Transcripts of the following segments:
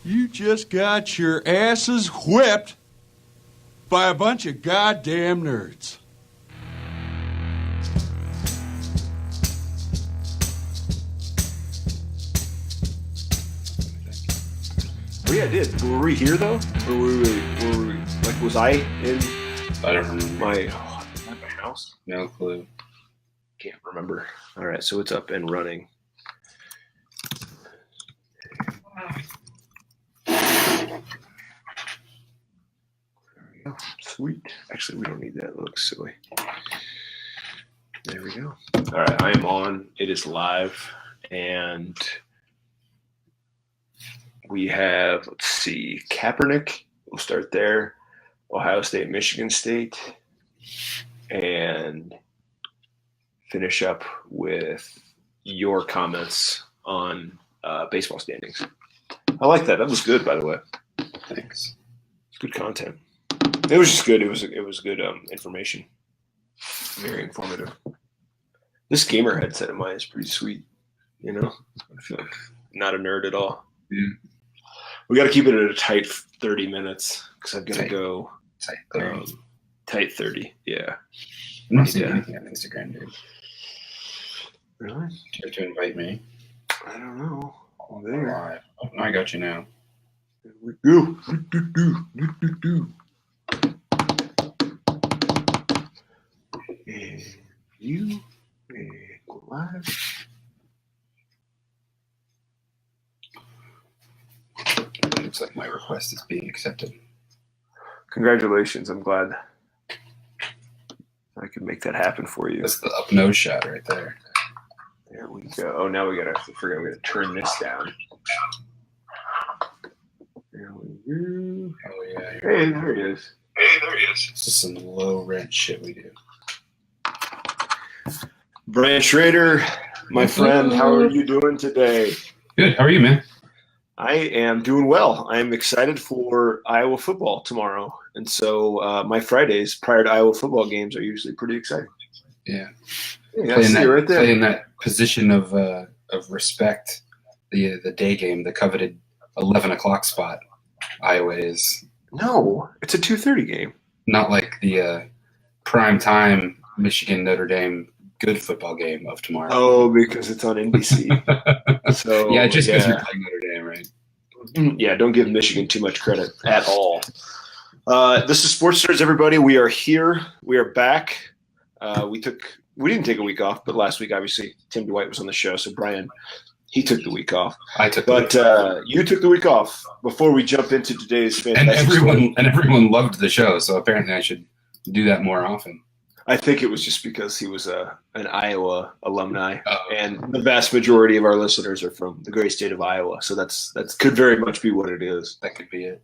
You just got your asses whipped by a bunch of goddamn nerds. Oh yeah, I did. Were we here though? Or were we like, was I in I don't remember. my house? No clue. Can't remember. All right, so it's up and running. Sweet. Actually, we don't need that. It looks silly. There we go. All right, I am on. It is live. And we have, let's see, Kaepernick. We'll start there. Ohio State, Michigan State. And finish up with your comments on baseball standings. I like that. That was good, by the way. Thanks. It's good content. It was just good. It was good information. Very informative. This gamer headset of mine is pretty sweet. You know, I feel like not a nerd at all. Yeah. We got to keep it at a tight 30 minutes because I've got to go. Tight 30. Tight 30. Yeah. I'm not seeing anything on Instagram, dude. Really? Do you have to invite me? I don't know. Oh, there. Oh, I got you now. There we go. Do. And you go live. It looks like my request is being accepted. Congratulations. I'm glad I could make that happen for you. That's the up nose shot right there. There we go. Oh, now we gotta forget. We gotta turn this down. There we go. Oh yeah. Hey, there he is. This is some low rent shit we do. Brian Schrader, my friend, how are you doing today? Good. How are you, man? I am doing well. I am excited for Iowa football tomorrow, and so my Fridays prior to Iowa football games are usually pretty exciting. Yeah. Yeah, I see you right there. Playing that position of respect, the day game, the coveted 11 o'clock spot. Iowa is No, it's a 2:30 game. not like the prime time Michigan Notre Dame good football game of tomorrow. Oh, because it's on NBC. So yeah, just because you're playing Notre Dame, right? Yeah, don't give Michigan too much credit at all. This is Sports Nerds, everybody. We are here. We are back. We didn't take a week off, but last week, obviously, Tim Dwight was on the show. So Brian, he took the week off. I took, but you took the week off. Before we jump into today's fantastic and everyone loved the show. So apparently, I should do that more often. I think it was just because he was an Iowa alumni, and the vast majority of our listeners are from the great state of Iowa. So that could very much be what it is. That could be it.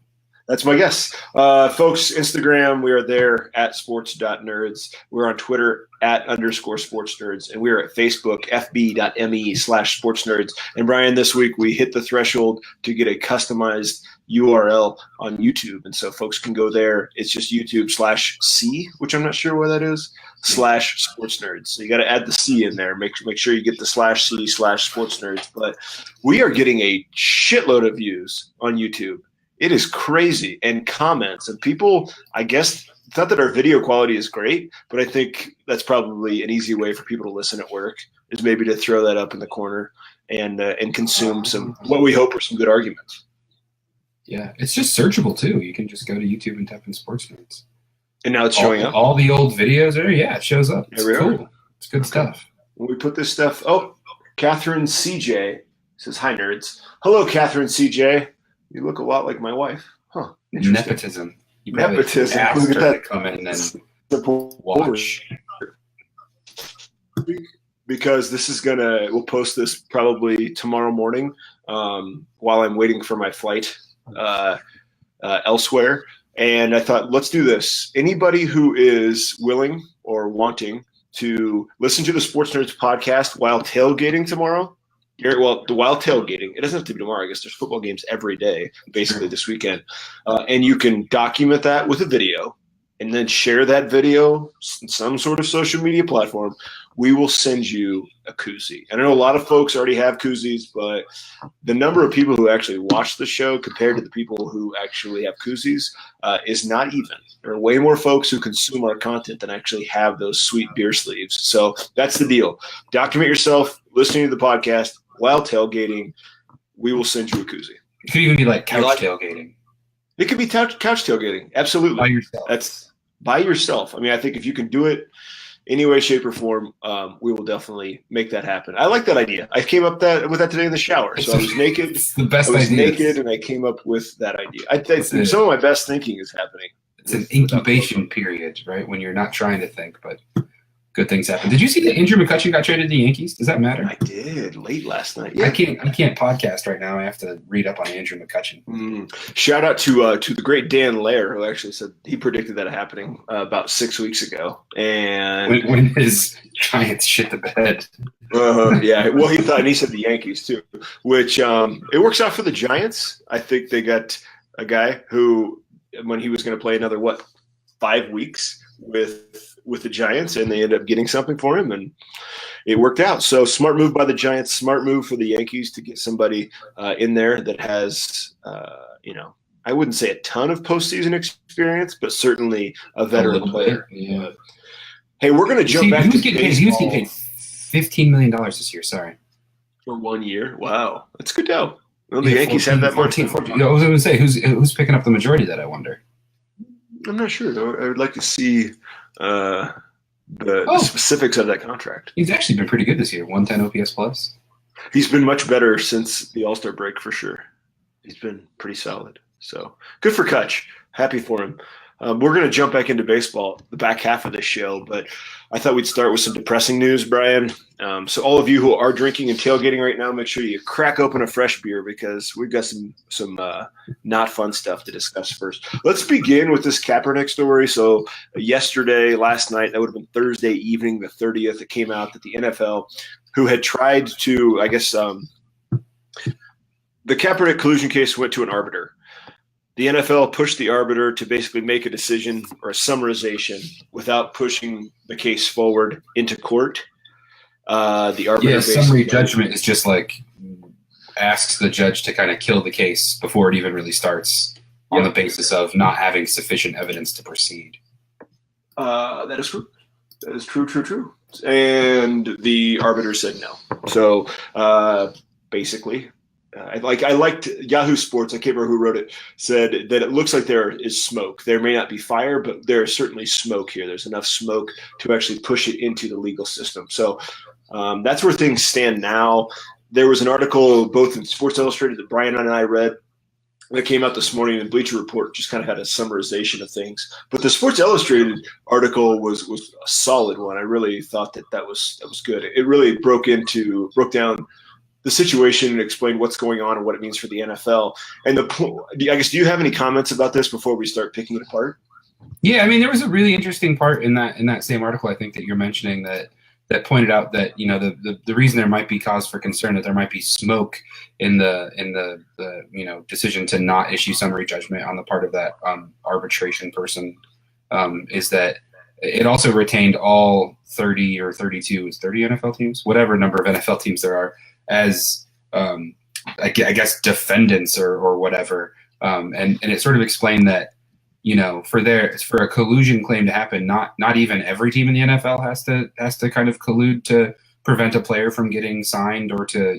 That's my guess. Folks, Instagram, we are there at sports.nerds. We're on Twitter @_sportsnerds. And we are at Facebook, fb.me/sportsnerds. And Brian, this week we hit the threshold to get a customized URL on YouTube. And so folks can go there. It's just YouTube/C, which I'm not sure where that is, /sportsnerds. So you got to add the C in there. Make sure you get the /C/sportsnerds. But we are getting a shitload of views on YouTube. It is crazy, and comments, and people, I guess, it's not that our video quality is great, but I think that's probably an easy way for people to listen at work, is maybe to throw that up in the corner and consume some, what we hope are some good arguments. Yeah, it's just searchable too. You can just go to YouTube and type in Sports Nerds. And now it's showing up. All the old videos are, yeah, it shows up. It's There we cool. It's good stuff. When we put this stuff, Catherine CJ says, "Hi, nerds." Hello, Catherine CJ. You look a lot like my wife. Huh. Nepotism. You probably Nepotism. asked Look at her that. to come in and Support. watch. Because we'll post this probably tomorrow morning while I'm waiting for my flight elsewhere. And I thought, let's do this. Anybody who is willing or wanting to listen to the Sports Nerds podcast while tailgating tomorrow, while tailgating, it doesn't have to be tomorrow. I guess there's football games every day, basically this weekend. And you can document that with a video and then share that video in some sort of social media platform, we will send you a koozie. And I know a lot of folks already have koozies, but the number of people who actually watch the show compared to the people who actually have koozies is not even. There are way more folks who consume our content than actually have those sweet beer sleeves. So that's the deal. Document yourself listening to the podcast while tailgating. We will send you a koozie. It could even be like couch tailgating. It could be couch tailgating. Absolutely. By yourself. That's by yourself. I mean, I think if you can do it any way, shape, or form, we will definitely make that happen. I like that idea. I came up with that today in the shower. So I was naked. It's the best I was idea. naked, and I came up with that idea. I think some of my best thinking is happening. It's an incubation period, right? When you're not trying to think, but good things happen. Did you see that Andrew McCutchen got traded to the Yankees? Does that matter? I did late last night. Yeah. I can't podcast right now. I have to read up on Andrew McCutchen. Shout out to the great Dan Lair, who actually said he predicted that happening about 6 weeks ago. And when his Giants shit the bed. Yeah, well, he said the Yankees too, which it works out for the Giants. I think they got a guy who, when he was going to play another 5 weeks with the Giants, and they ended up getting something for him, and it worked out. So smart move by the Giants, smart move for the Yankees to get somebody in there that has, I wouldn't say a ton of postseason experience, but certainly a veteran player. Yeah. Hey, we're going to jump back to baseball. He was getting paid $15 million this year. Sorry. For 1 year. Wow, that's good dough. Well, the Yankees have that 14. I was going to say, who's picking up the majority of that, I wonder. I'm not sure, though. I would like to see the specifics of that contract. He's actually been pretty good this year. 110 OPS plus. He's been much better since the All-Star break, for sure. He's been pretty solid. So good for Kutch. Happy for him. We're going to jump back into baseball, the back half of this show, but I thought we'd start with some depressing news, Brian. So all of you who are drinking and tailgating right now, make sure you crack open a fresh beer because we've got some not fun stuff to discuss first. Let's begin with this Kaepernick story. So last night, that would have been Thursday evening, the 30th, it came out that the NFL, who had tried to, the Kaepernick-Collusion case went to an arbiter. The NFL pushed the arbiter to basically make a decision or a summarization without pushing the case forward into court. The arbiter summary judgment is just like asks the judge to kind of kill the case before it even really starts on the basis of not having sufficient evidence to proceed. That is true. That is true. And the arbiter said no. So basically, I liked Yahoo Sports, I can't remember who wrote it, said that it looks like there is smoke. There may not be fire, but there is certainly smoke here. There's enough smoke to actually push it into the legal system. So that's where things stand now. There was an article both in Sports Illustrated that Brian and I read that came out this morning, and Bleacher Report just kind of had a summarization of things. But the Sports Illustrated article was a solid one. I really thought that was good. It really broke down the situation and explain what's going on and what it means for the NFL. And I guess, do you have any comments about this before we start picking it apart? Yeah, I mean, there was a really interesting part in that same article, I think, that you're mentioning that pointed out that, the reason there might be cause for concern that there might be smoke in the decision to not issue summary judgment on the part of that arbitration person is that it also retained all 30 or 32 is 30 NFL teams, whatever number of NFL teams there are, as I guess defendants or whatever, and it sort of explained that for a collusion claim to happen, not even every team in the NFL has to kind of collude to prevent a player from getting signed or to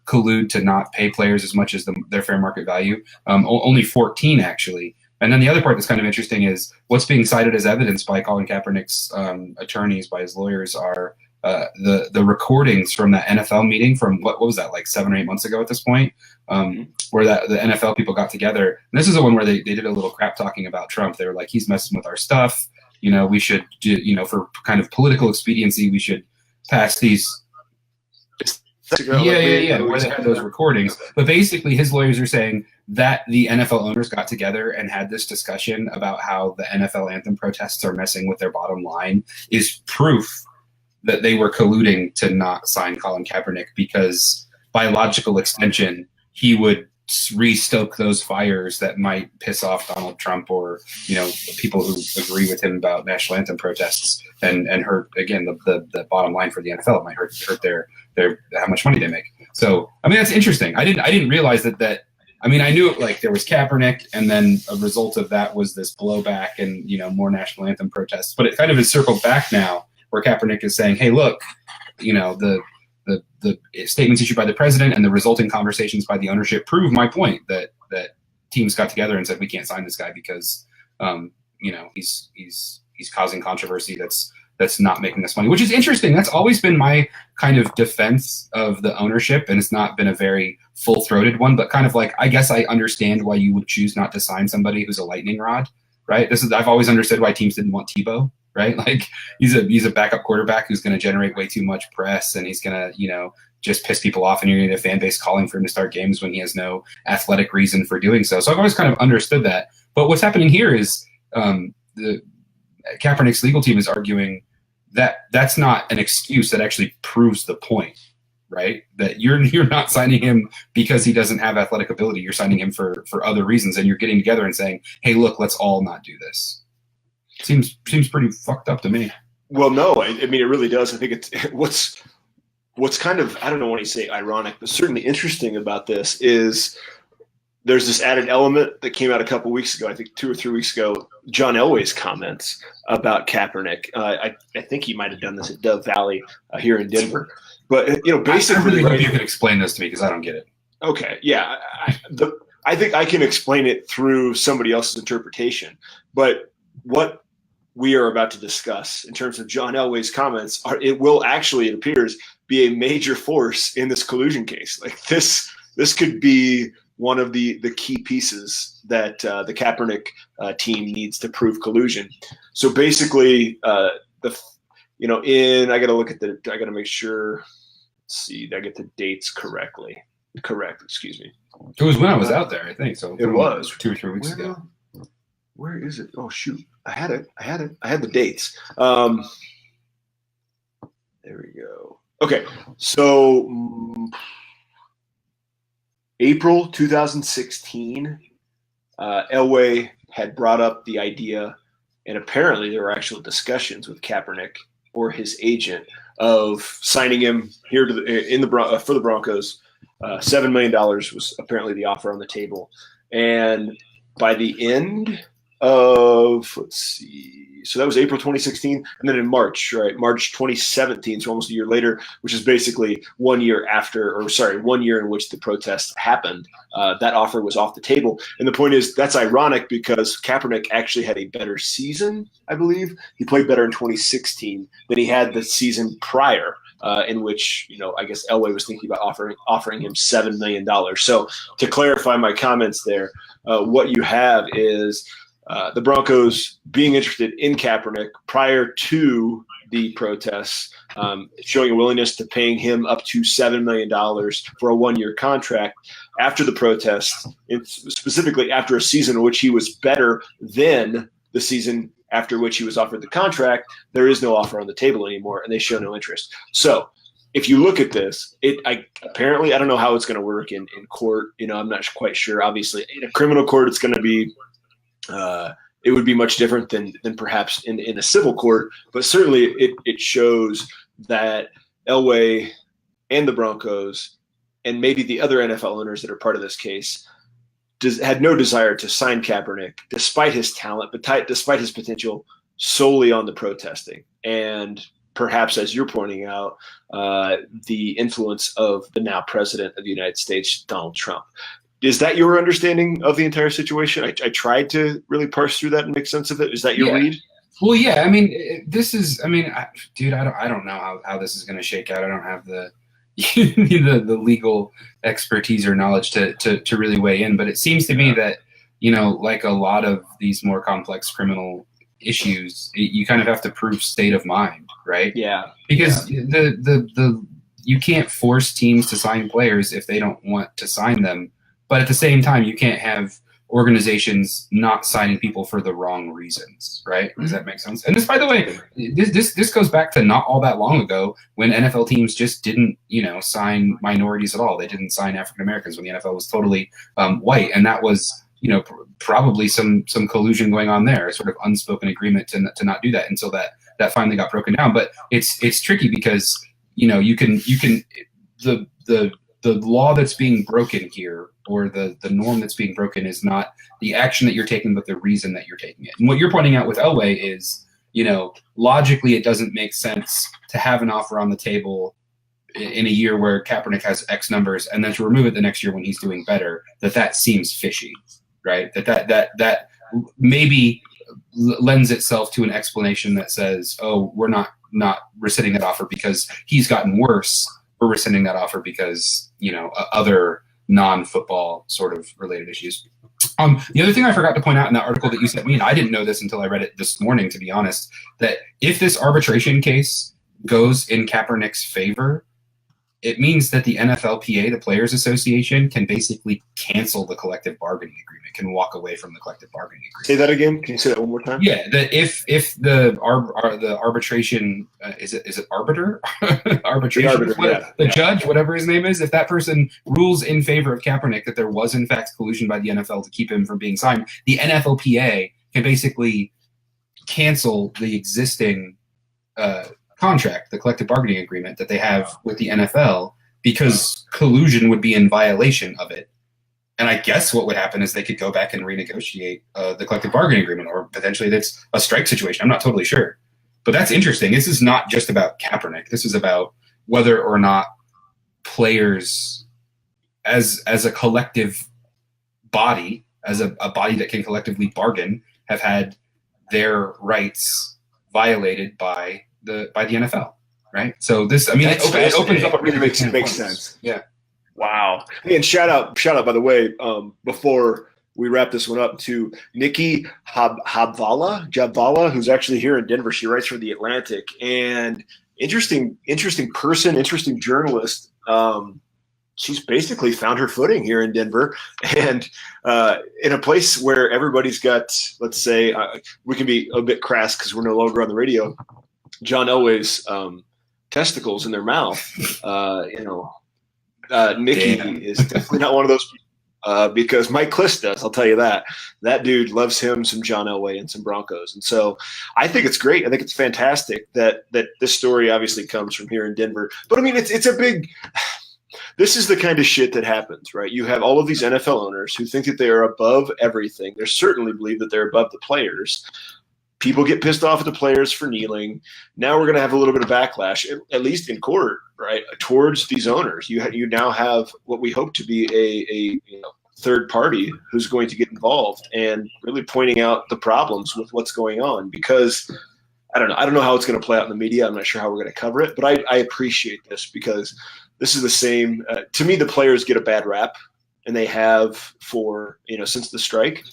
collude to not pay players as much as their fair market value. Only 14 actually. And then the other part that's kind of interesting is what's being cited as evidence by Colin Kaepernick's attorneys, by his lawyers, are the recordings from that NFL meeting from what was that, like 7 or 8 months ago at this point, where the NFL people got together. And this is the one where they did a little crap talking about Trump. They were like, he's messing with our stuff. We should do, for kind of political expediency, we should pass these. Yeah. Where they had those recordings. But basically his lawyers are saying that the NFL owners got together and had this discussion about how the NFL anthem protests are messing with their bottom line is proof that they were colluding to not sign Colin Kaepernick, because by logical extension, he would re-stoke those fires that might piss off Donald Trump or, people who agree with him about national anthem protests and hurt, again, the bottom line for the NFL. It might hurt their how much money they make. So, I mean, that's interesting. I didn't realize that I mean, I knew like there was Kaepernick, and then a result of that was this blowback and, more national anthem protests. But it kind of is circled back now where Kaepernick is saying, hey, look, the statements issued by the president and the resulting conversations by the ownership prove my point that teams got together and said, we can't sign this guy because, he's causing controversy that's not making us money, which is interesting. That's always been my kind of defense of the ownership, and it's not been a very full-throated one, but kind of like, I guess I understand why you would choose not to sign somebody who's a lightning rod, right? I've always understood why teams didn't want Tebow, right? Like he's a backup quarterback who's going to generate way too much press, and he's going to, just piss people off, and you're going to get a fan base calling for him to start games when he has no athletic reason for doing so. So I've always kind of understood that. But what's happening here is the Kaepernick's legal team is arguing that that's not an excuse that actually proves the point, right? That you're not signing him because he doesn't have athletic ability. You're signing him for other reasons, and you're getting together and saying, hey, look, let's all not do this. Seems pretty fucked up to me. Well, no, I mean, it really does. I think it's what's kind of, I don't know when you say ironic, but certainly interesting about this is there's this added element that came out a couple weeks ago, I think 2 or 3 weeks ago, John Elway's comments about Kaepernick. I think he might have done this at Dove Valley here in Denver. But, basically. I really hope you can explain this to me because I don't get it. Okay, yeah. I think I can explain it through somebody else's interpretation. But what we are about to discuss in terms of John Elway's comments, it will actually, it appears, be a major force in this collusion case. Like this could be one of the key pieces that the Kaepernick team needs to prove collusion. So basically, I got to make sure. Let's see, did I get the dates correct? Excuse me. It was when I was out there, I think. So it was 2 or 3 weeks ago. Where is it? Oh shoot, I had it. I had the dates. There we go. Okay, so. April 2016, Elway had brought up the idea, and apparently there were actual discussions with Kaepernick or his agent of signing him here for the Broncos. $7 million was apparently the offer on the table, and by the end of so that was April 2016, and then in March 2017, so almost a year later, which is basically 1 year in which the protest happened, that offer was off the table. And the point is, that's ironic because Kaepernick actually had a better season, I believe. He played better in 2016 than he had the season prior, in which, I guess Elway was thinking about offering him $7 million. So to clarify my comments there, what you have is the Broncos being interested in Kaepernick prior to the protests, showing a willingness to paying him up to $7 million for a 1-year contract after the protests, specifically after a season in which he was better than the season after which he was offered the contract. There is no offer on the table anymore, and they show no interest. So if you look at this, apparently I don't know how it's going to work in court. I'm not quite sure. Obviously, in a criminal court, it's going to be it would be much different than perhaps in a civil court, but certainly it shows that Elway and the Broncos and maybe the other NFL owners that are part of this case had no desire to sign Kaepernick despite his talent, but despite his potential, solely on the protesting. And perhaps, as you're pointing out, the influence of the now president of the United States, Donald Trump. Is that your understanding of the entire situation? I tried to really parse through that and make sense of it. Is that your read? Well, yeah. I mean, dude, I don't know how this is going to shake out. I don't have the the legal expertise or knowledge to really weigh in. But it seems to me that, like a lot of these more complex criminal issues, you kind of have to prove state of mind, right? Yeah. Because the you can't force teams to sign players if they don't want to sign them. But at the same time, you can't have organizations not signing people for the wrong reasons, right? Does that make sense? And this, by the way, this goes back to not all that long ago when NFL teams just didn't, sign minorities at all. They didn't sign African Americans when the NFL was totally white, and that was, probably some collusion going on there, a sort of unspoken agreement to not do that until that finally got broken down. But it's tricky because you can the law that's being broken here, or the norm that's being broken, is not the action that you're taking, but the reason that you're taking it. And what you're pointing out with Elway is, logically it doesn't make sense to have an offer on the table in a year where Kaepernick has X numbers, and then to remove it the next year when he's doing better. That seems fishy, right? That maybe lends itself to an explanation that says, oh, we're not rescinding that offer because he's gotten worse. We're rescinding that offer because, other non-football sort of related issues. The other thing I forgot to point out in that article that you sent me, and I didn't know this until I read it this morning, to be honest, that if this arbitration case goes in Kaepernick's favor, it means that the NFLPA, the Players Association, can basically cancel the collective bargaining agreement, can walk away from the collective bargaining agreement. Say that again. Can you say that one more time? Yeah, that if the arbitration is it arbiter arbitration, the, arbiter, the judge, whatever his name is, if that person rules in favor of Kaepernick that there was in fact collusion by the NFL to keep him from being signed, the NFLPA can basically cancel the existing contract, the collective bargaining agreement that they have with the NFL, because collusion would be in violation of it. And I guess what would happen is they could go back and renegotiate the collective bargaining agreement, or potentially that's a strike situation. I'm not totally sure. But that's interesting. This is not just about Kaepernick. This is about whether or not players as a collective body, as a body that can collectively bargain, have had their rights violated by the NFL, right? So this, it opens up a really makes sense. Yeah. Wow. Hey, and shout out, by the way, before we wrap this one up, to Nikki Jabvala, who's actually here in Denver. She writes for The Atlantic, and interesting person, interesting journalist. She's basically found her footing here in Denver, and in a place where everybody's got, let's say, we can be a bit crass because we're no longer on the radio, John Elway's testicles in their mouth. Nikki is definitely not one of those people, because Mike Kliss does. I'll tell you that. That dude loves him some John Elway and some Broncos. And so I think it's great. I think it's fantastic that this story obviously comes from here in Denver. But, it's a big – this is the kind of shit that happens, right? You have all of these NFL owners who think that they are above everything. They certainly believe that they're above the players. People get pissed off at the players for kneeling. Now we're going to have a little bit of backlash, at least in court, right, towards these owners. You now have what we hope to be a third party who's going to get involved and really pointing out the problems with what's going on. Because I don't know how it's going to play out in the media. I'm not sure how we're going to cover it, but I appreciate this, because this is the same. To me, the players get a bad rap, and they have for since the strike.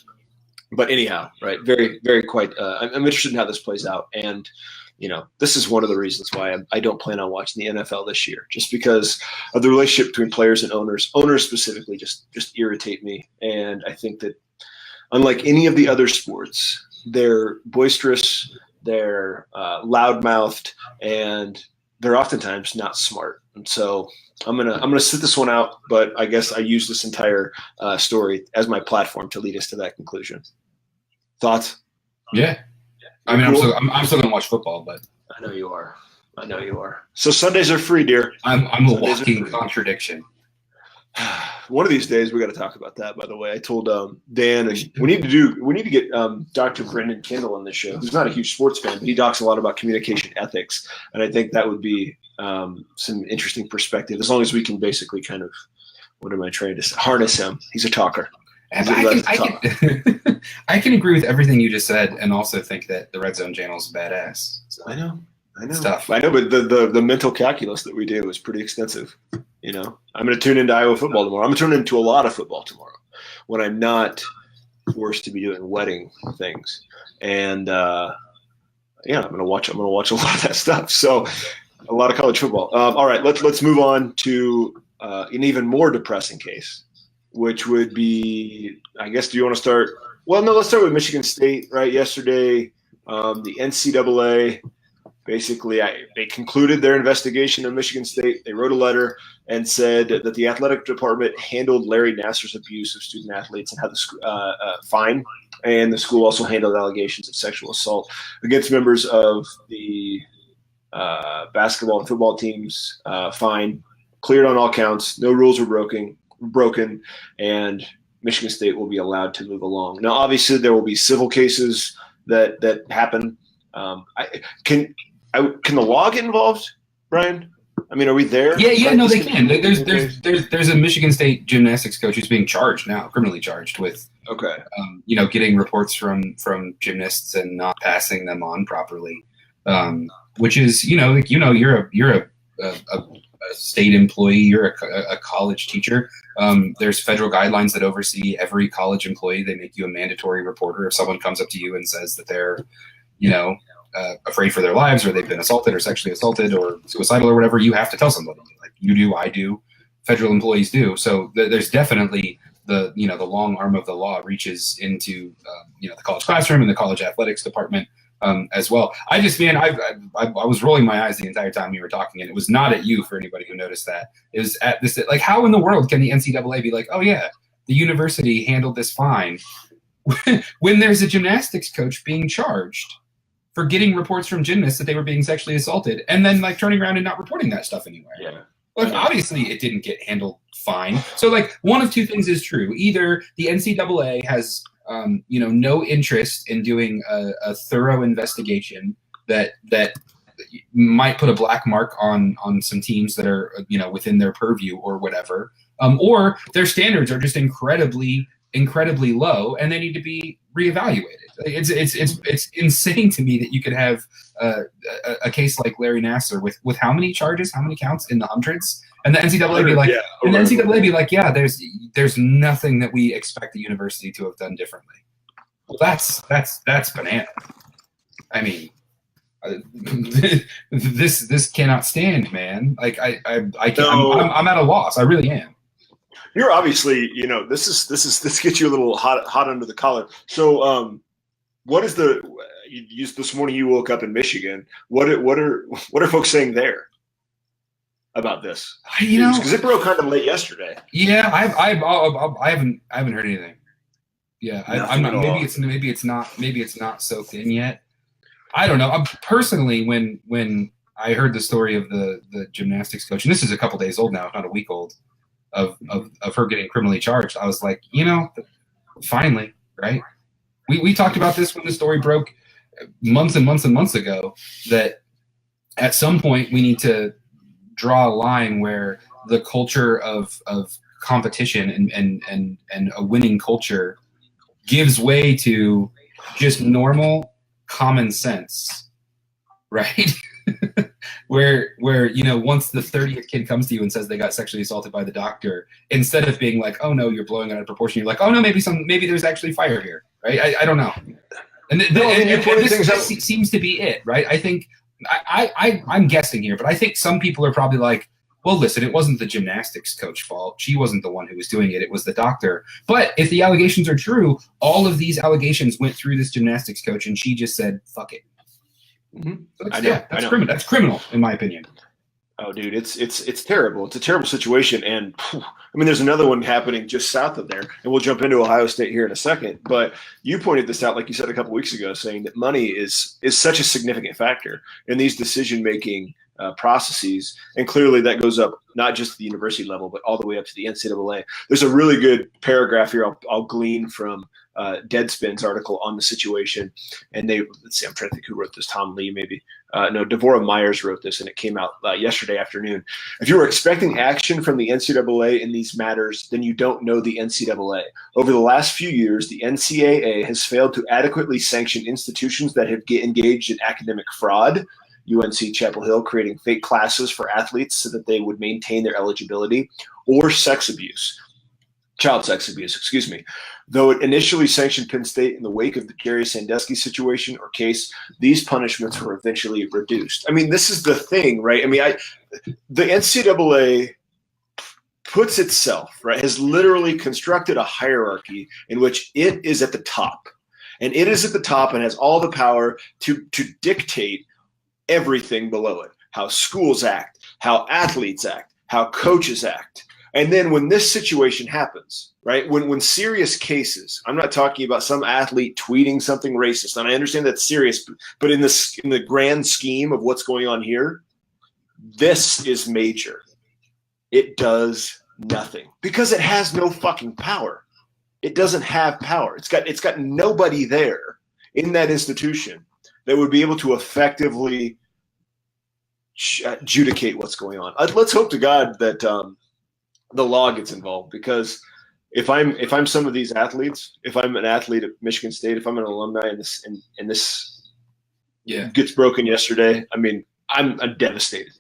But anyhow, right, very, very quite I'm interested in how this plays out. And, this is one of the reasons why I don't plan on watching the NFL this year, just because of the relationship between players and owners. Owners specifically just irritate me. And I think that unlike any of the other sports, they're boisterous, they're loudmouthed, and they're oftentimes not smart. And so I'm gonna sit this one out, but I guess I use this entire story as my platform to lead us to that conclusion. Thoughts? Yeah. I'm still gonna watch football, but I know you are. So Sundays are free, dear. I'm a walking contradiction. One of these days we got to talk about that. By the way, I told Dan, and we need to get Dr. Brendan Kendall on this show, who's not a huge sports fan, but he talks a lot about communication ethics, and I think that would be some interesting perspective, as long as we can basically kind of, what am I trying to say, harness him. He's a talker. I can agree with everything you just said, and also think that the Red Zone channel is badass. So. I know. It's tough. I know, but the mental calculus that we do is pretty extensive. I'm going to tune into Iowa football tomorrow. I'm going to tune into a lot of football tomorrow when I'm not forced to be doing wedding things. And I'm going to watch a lot of that stuff. So a lot of college football. All right, let's move on to an even more depressing case. which would be, I guess, do you want to start? Well, no, let's start with Michigan State, right? Yesterday, the NCAA, basically, they concluded their investigation of Michigan State. They wrote a letter and said that the athletic department handled Larry Nassar's abuse of student athletes and had the fine. And the school also handled allegations of sexual assault against members of the basketball and football teams. Fine, cleared on all counts. No rules were broken, and Michigan State will be allowed to move along. Now, obviously, there will be civil cases that happen. Can the law get involved, Brian? I mean, are we there? Yeah, no, they can. There's a Michigan State gymnastics coach who's being charged now, criminally charged with, getting reports from gymnasts and not passing them on properly, which is, you're a state employee, you're a college teacher. There's federal guidelines that oversee every college employee. They make you a mandatory reporter. If someone comes up to you and says that they're, afraid for their lives, or they've been assaulted or sexually assaulted or suicidal or whatever, you have to tell somebody. Like you do, I do, federal employees do. So there's definitely the long arm of the law reaches into the college classroom and the college athletics department as well. I was rolling my eyes the entire time you were talking, and it was not at you, for anybody who noticed that. It was at this, like, how in the world can the NCAA be like, oh yeah, the university handled this fine when there's a gymnastics coach being charged for getting reports from gymnasts that they were being sexually assaulted, and then like turning around and not reporting that stuff anywhere. Yeah. Like obviously it didn't get handled fine. So like one of two things is true. Either the NCAA has no interest in doing a thorough investigation that might put a black mark on some teams that are within their purview or whatever, or their standards are just incredibly low and they need to be reevaluated. It's insane to me that you could have a case like Larry Nassar with how many charges, how many counts in the hundreds, and the NCAA be like, yeah, there's nothing that we expect the university to have done differently. Well, that's banana. I mean, this cannot stand, man. Like I can't. No. I'm at a loss. I really am. You're obviously, this gets you a little hot under the collar. So, what is this morning you woke up in Michigan? What are folks saying there about this? Because it broke kind of late yesterday. Yeah, I haven't heard anything. Yeah, I'm not. Maybe it's not soaked in yet. I don't know. Personally, when I heard the story of the gymnastics coach, and this is a couple days old now, not a week old, of her getting criminally charged, I was like, finally, right? We talked about this when the story broke months and months and months ago, that at some point we need to draw a line where the culture of competition and a winning culture gives way to just normal common sense, right? where once the 30th kid comes to you and says they got sexually assaulted by the doctor, instead of being like, oh no, you're blowing it out of proportion, you're like, oh no, maybe there's actually fire here, right? I don't know. And this seems to be it, right? I think I'm guessing here, but I think some people are probably like, well, listen, it wasn't the gymnastics coach's fault. She wasn't the one who was doing it. It was the doctor. But if the allegations are true, all of these allegations went through this gymnastics coach, and she just said, fuck it. Mm-hmm. That's criminal. That's criminal, in my opinion. Oh, dude, it's terrible. It's a terrible situation, and there's another one happening just south of there, and we'll jump into Ohio State here in a second. But you pointed this out, like you said a couple weeks ago, saying that money is such a significant factor in these decision-making processes, and clearly that goes up not just at the university level, but all the way up to the NCAA. There's a really good paragraph here I'll glean from Deadspin's article on the situation, and let's see, I'm trying to think who wrote this. Tom Lee, maybe. No, Devorah Myers wrote this, and it came out yesterday afternoon. If you were expecting action from the NCAA in these matters, then you don't know the NCAA. Over the last few years, the NCAA has failed to adequately sanction institutions that have engaged in academic fraud. UNC Chapel Hill creating fake classes for athletes so that they would maintain their eligibility, or child sex abuse, excuse me. Though it initially sanctioned Penn State in the wake of the Jerry Sandusky situation or case, these punishments were eventually reduced. This is the thing, right? The NCAA puts itself, right, has literally constructed a hierarchy in which it is at the top. And it is at the top and has all the power to dictate everything below it. How schools act, how athletes act, how coaches act. And then when this situation happens, right, when serious cases, I'm not talking about some athlete tweeting something racist, and I understand that's serious, but in the grand scheme of what's going on here, this is major. It does nothing because it has no fucking power. It doesn't have power. It's got nobody there in that institution that would be able to effectively adjudicate what's going on. Let's hope to God that the law gets involved, because if I'm some of these athletes, if I'm an athlete at Michigan State, if I'm an alumni and this gets broken yesterday, I mean, I'm devastated.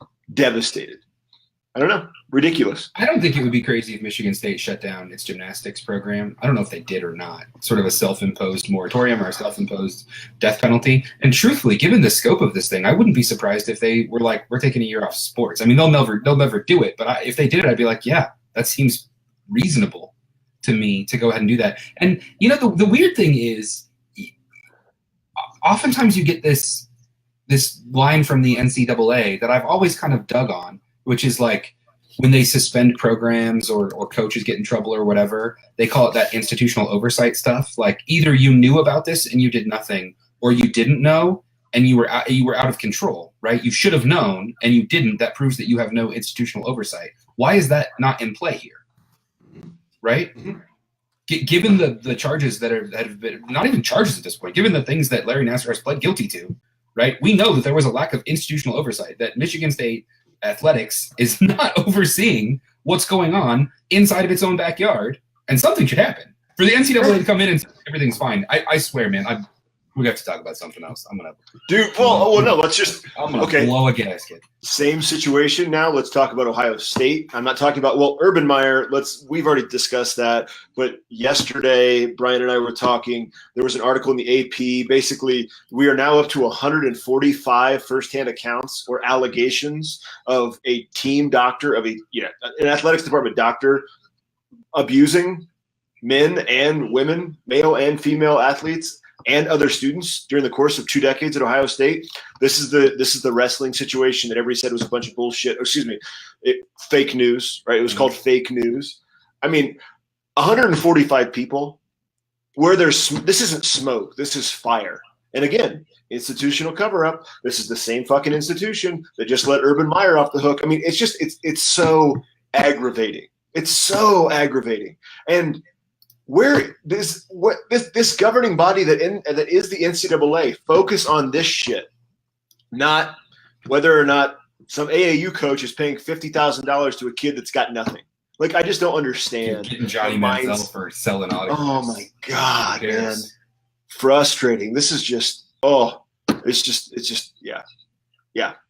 I don't know. Ridiculous. I don't think it would be crazy if Michigan State shut down its gymnastics program. I don't know if they did or not. Sort of a self-imposed moratorium or a self-imposed death penalty. And truthfully, given the scope of this thing, I wouldn't be surprised if they were like, we're taking a year off sports. I mean, they'll never do it. But if they did it, I'd be like, yeah, that seems reasonable to me to go ahead and do that. And, you know, the weird thing is, oftentimes you get this line from the NCAA that I've always kind of dug on, which is like when they suspend programs or coaches get in trouble or whatever, they call it that institutional oversight stuff. Like either you knew about this and you did nothing, or you didn't know and you were out of control, right? You should have known and you didn't. That proves that you have no institutional oversight. Why is that not in play here, right? Mm-hmm. Given the charges that have been, not even charges at this point, given the things that Larry Nassar has pled guilty to, right? We know that there was a lack of institutional oversight, that Michigan State athletics is not overseeing what's going on inside of its own backyard, and something should happen for the NCAA to come in and say everything's fine. I swear, man, we have to talk about something else. I'm gonna blow a gasket. Same situation now. Let's talk about Ohio State. I'm not talking about Urban Meyer. We've already discussed that. But yesterday, Brian and I were talking. There was an article in the AP. Basically, we are now up to 145 firsthand accounts or allegations of a team doctor, an athletics department doctor, abusing men and women, male and female athletes, and other students during the course of 2 decades at Ohio State. This is the wrestling situation that everybody said was a bunch of bullshit. Fake news, right? It was called fake news. I mean, 145 people. This isn't smoke. This is fire. And again, institutional cover-up. This is the same fucking institution that just let Urban Meyer off the hook. I mean, it's so aggravating. It's so aggravating. And where this governing body that is the NCAA focus on this shit, not whether or not some AAU coach is paying $50,000 to a kid that's got nothing. Like, I just don't understand. Getting Johnny Manziel for selling autographs. Oh my God, man, frustrating. This is just it's just yeah.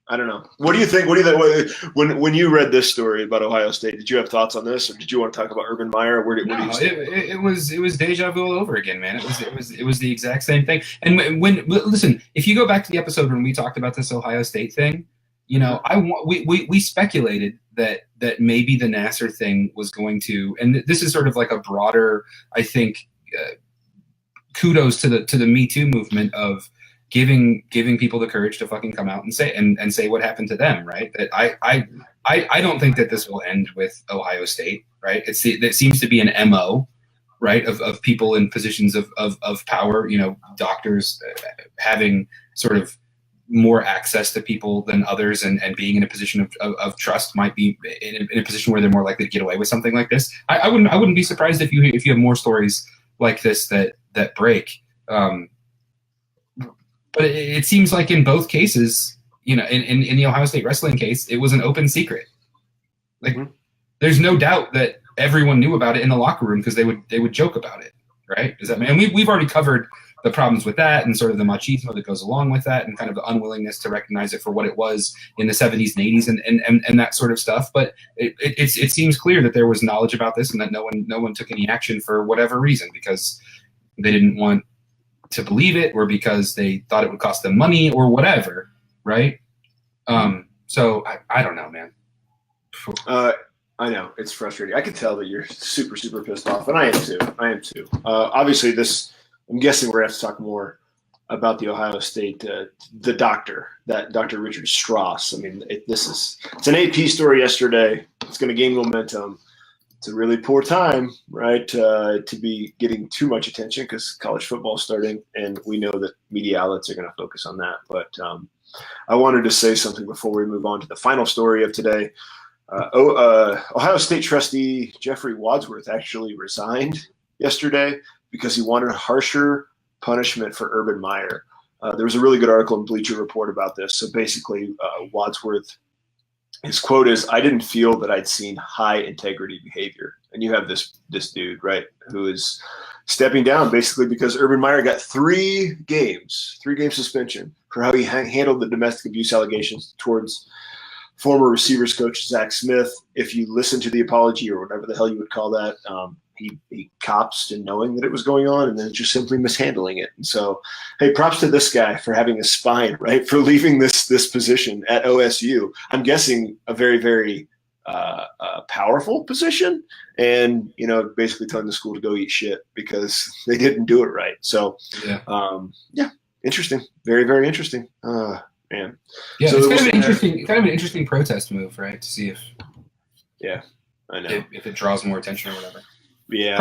I don't know. What do you think? When you read this story about Ohio State, did you have thoughts on this, or did you want to talk about Urban Meyer? It was deja vu all over again, man. It was the exact same thing. And when listen, if you go back to the episode when we talked about this Ohio State thing, you know, we speculated that maybe the Nassar thing was going to, and this is sort of like a broader, I think, kudos to the Me Too movement of giving people the courage to fucking come out and say what happened to them, right? That I don't think that this will end with Ohio State, right? It seems to be an MO, right, of people in positions of power, you know, doctors having sort of more access to people than others, and being in a position of trust might be in a position where they're more likely to get away with something like this. I wouldn't be surprised if you have more stories like this that break. But it seems like in both cases, you know, in the Ohio State wrestling case, it was an open secret. Like, there's no doubt that everyone knew about it in the locker room because they would joke about it, right? Does that mean? And we've already covered the problems with that and sort of the machismo that goes along with that, and kind of the unwillingness to recognize it for what it was in the 70s and 80s and that sort of stuff. But it seems clear that there was knowledge about this and that no one took any action for whatever reason, because they didn't want to believe it, or because they thought it would cost them money, or whatever, right? So I don't know, man. I know it's frustrating. I can tell that you're super, super pissed off, and I am too. Obviously, I'm guessing we're gonna have to talk more about the Ohio State, the doctor, that Dr. Richard Strauss. I mean, it's an AP story yesterday. It's going to gain momentum. It's a really poor time, right, to be getting too much attention because college football is starting, and we know that media outlets are going to focus on that. But I wanted to say something before we move on to the final story of today. Ohio State trustee Jeffrey Wadsworth actually resigned yesterday because he wanted a harsher punishment for Urban Meyer. There was a really good article in Bleacher Report about this. So basically, Wadsworth, his quote is, "I didn't feel that I'd seen high integrity behavior." And you have this dude, right, who is stepping down basically because Urban Meyer got 3 game suspension for how he handled the domestic abuse allegations towards former receivers coach Zach Smith. If you listen to the apology or whatever the hell you would call that, he cops to knowing that it was going on and then just simply mishandling it. And so, hey, props to this guy for having a spine, right, for leaving this position at OSU. I'm guessing a very, very powerful position, and basically telling the school to go eat shit because they didn't do it right. So, yeah, interesting, very, very interesting. Man. Yeah, so it's kind of an interesting protest move, right? To see if I know if it draws more attention or whatever. Yeah,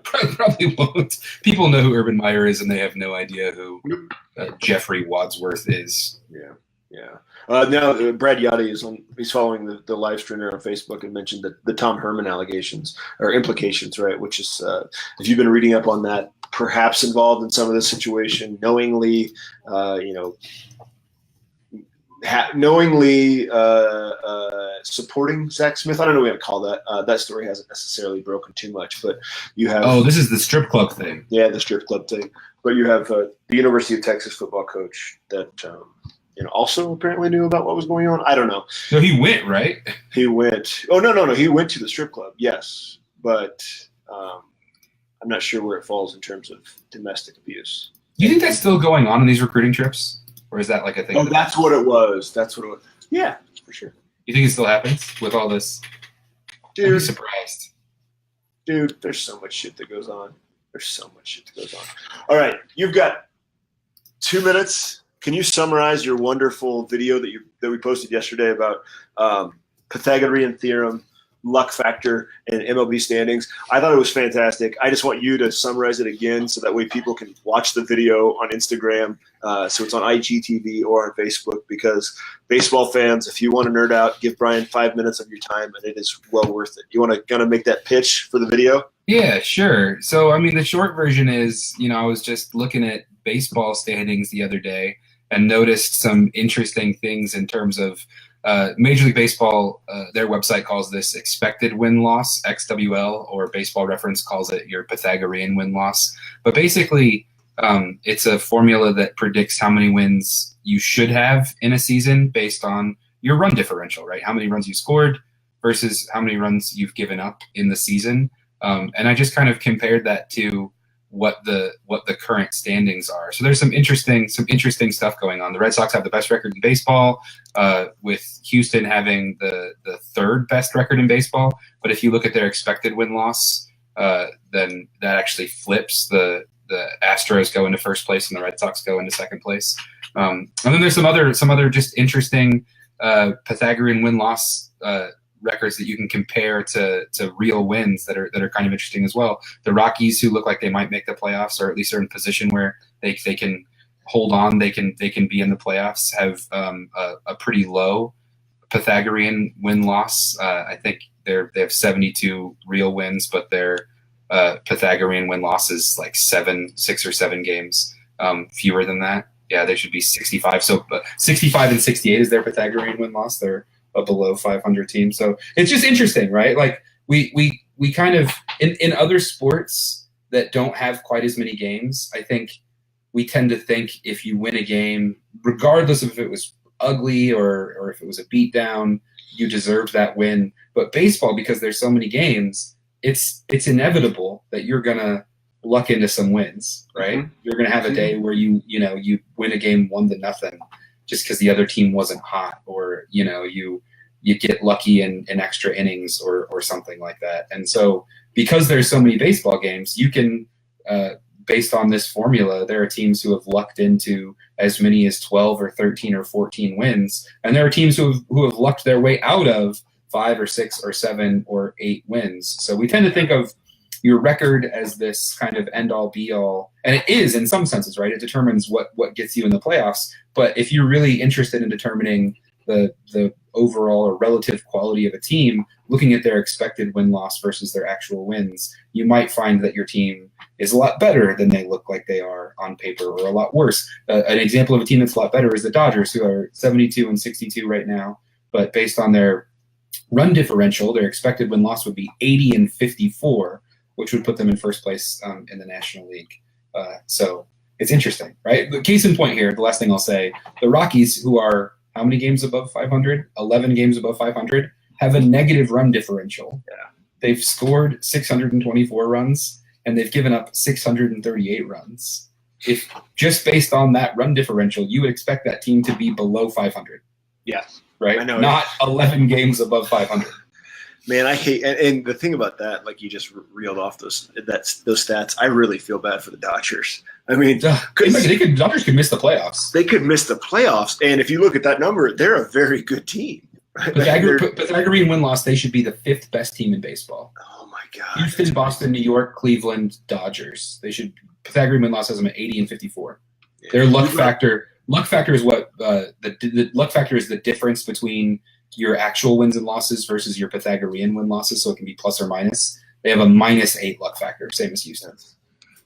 probably won't. People know who Urban Meyer is, and they have no idea who Jeffrey Wadsworth is. Yeah. Now Brad Yachty he's following the live stream there on Facebook and mentioned the Tom Herman allegations or implications, right? Which is if you've been reading up on that, perhaps involved in some of this situation, knowingly, supporting Zach Smith. I don't know what to call that. That story hasn't necessarily broken too much, but you have. Oh, this is the strip club thing. Yeah, the strip club thing. But you have the University of Texas football coach that also apparently knew about what was going on. I don't know. So he went, right? He went. Oh no! He went to the strip club. Yes, but I'm not sure where it falls in terms of domestic abuse. Do you think that's still going on in these recruiting trips? Or is that like a thing? Oh, that's what it was. Yeah, for sure. You think it still happens with all this? Dude, I'd be surprised. Dude, there's so much shit that goes on. All right, you've got 2 minutes. Can you summarize your wonderful video that we posted yesterday about Pythagorean theorem, luck factor, and MLB standings? I thought it was fantastic. I just want you to summarize it again so that way people can watch the video on Instagram. So it's on IGTV or on Facebook, because baseball fans, if you want to nerd out, give Brian 5 minutes of your time, and it is well worth it. You want to kind of make that pitch for the video? Yeah, sure. So, I mean, the short version is, I was just looking at baseball standings the other day and noticed some interesting things in terms of Major League Baseball. Their website calls this expected win-loss, XWL, or Baseball Reference calls it your Pythagorean win-loss. But basically, it's a formula that predicts how many wins you should have in a season based on your run differential, right? How many runs you scored versus how many runs you've given up in the season. And I just kind of compared that to what the current standings are. So there's some interesting stuff going on. The Red Sox have the best record in baseball, with Houston having the third best record in baseball. But if you look at their expected win-loss, then that actually flips. The Astros go into first place and the Red Sox go into second place. And then there's some other just interesting Pythagorean win-loss records that you can compare to real wins that are kind of interesting as well. The Rockies, who look like they might make the playoffs, or at least are in a position where they can hold on, they can be in the playoffs, have a pretty low Pythagorean win-loss. I think they have 72 real wins, but their Pythagorean win-loss is like 6 or 7 games fewer than that. Yeah, they should be 65. So 65 and 68 is their Pythagorean win-loss. They're a below 500 team. So it's just interesting, right? Like we kind of in other sports that don't have quite as many games, I think we tend to think if you win a game, regardless of if it was ugly or if it was a beatdown, you deserve that win. But baseball, because there's so many games, it's inevitable that you're gonna luck into some wins, right? Mm-hmm. You're gonna have a day where you win a game 1-0 just because the other team wasn't hot, or you you get lucky in extra innings or something like that. And so because there's so many baseball games, you can, based on this formula, there are teams who have lucked into as many as 12 or 13 or 14 wins. And there are teams who have lucked their way out of 5 or 6 or 7 or 8 wins. So we tend to think of your record as this kind of end-all be-all. And it is in some senses, right? It determines what gets you in the playoffs. But if you're really interested in determining the overall or relative quality of a team, looking at their expected win-loss versus their actual wins, you might find that your team is a lot better than they look like they are on paper, or a lot worse. An example of a team that's a lot better is the Dodgers, who are 72-62 right now. But based on their run differential, their expected win-loss would be 80-54, which would put them in first place in the National League. So it's interesting, right? The case in point here, the last thing I'll say, the Rockies, who are how many games above 500? 11 games above 500, have a negative run differential. Yeah. They've scored 624 runs, and they've given up 638 runs. If just based on that run differential, you would expect that team to be below 500. Yeah. Right? I know. Not 11 games above 500. Man, I hate, and the thing about that, like you just reeled off those stats, I really feel bad for the Dodgers. I mean, Dodgers could miss the playoffs. They could miss the playoffs, and if you look at that number, they're a very good team. Right? Pythagorean win-loss, they should be the 5th best team in baseball. Oh my God! Houston, Boston, New York, Cleveland, Dodgers. They should. Pythagorean win-loss has them at 80-54. Yeah. Their luck factor. Luck factor is what the luck factor is the difference between your actual wins and losses versus your Pythagorean win losses, so it can be plus or minus. They have a -8 luck factor, same as Houston.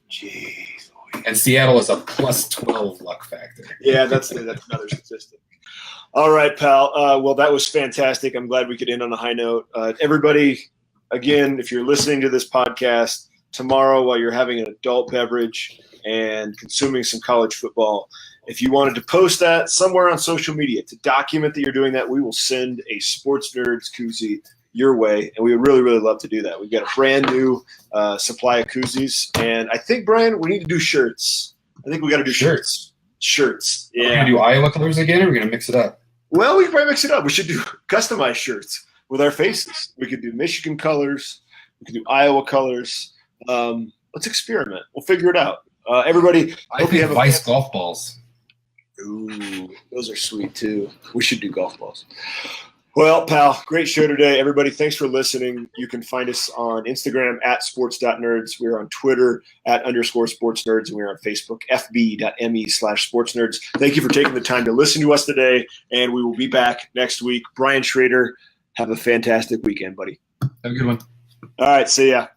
Jeez. And Seattle is a +12 luck factor. Yeah, that's another statistic. All right, pal. Well, that was fantastic. I'm glad we could end on a high note. Everybody, again, if you're listening to this podcast tomorrow while you're having an adult beverage and consuming some college football, if you wanted to post that somewhere on social media to document that you're doing that, we will send a Sports Nerds koozie your way, and we would really, really love to do that. We've got a brand new supply of koozies, and I think, Brian, we need to do shirts. I think we got to do shirts. Shirts. Yeah. Are we going to do Iowa colors again, or are we going to mix it up? Well, we can probably mix it up. We should do customized shirts with our faces. We could do Michigan colors. We could do Iowa colors. Let's experiment. We'll figure it out. Everybody, I hope you have Vice golf balls. Ooh, those are sweet too. We should do golf balls. Well, pal, great show today. Everybody, thanks for listening. You can find us on Instagram at sports.nerds. We're on Twitter at _sportsnerds, and we're on Facebook, fb.me/sportsnerds. Thank you for taking the time to listen to us today, and we will be back next week. Brian Schrader, have a fantastic weekend, buddy. Have a good one. All right, see ya.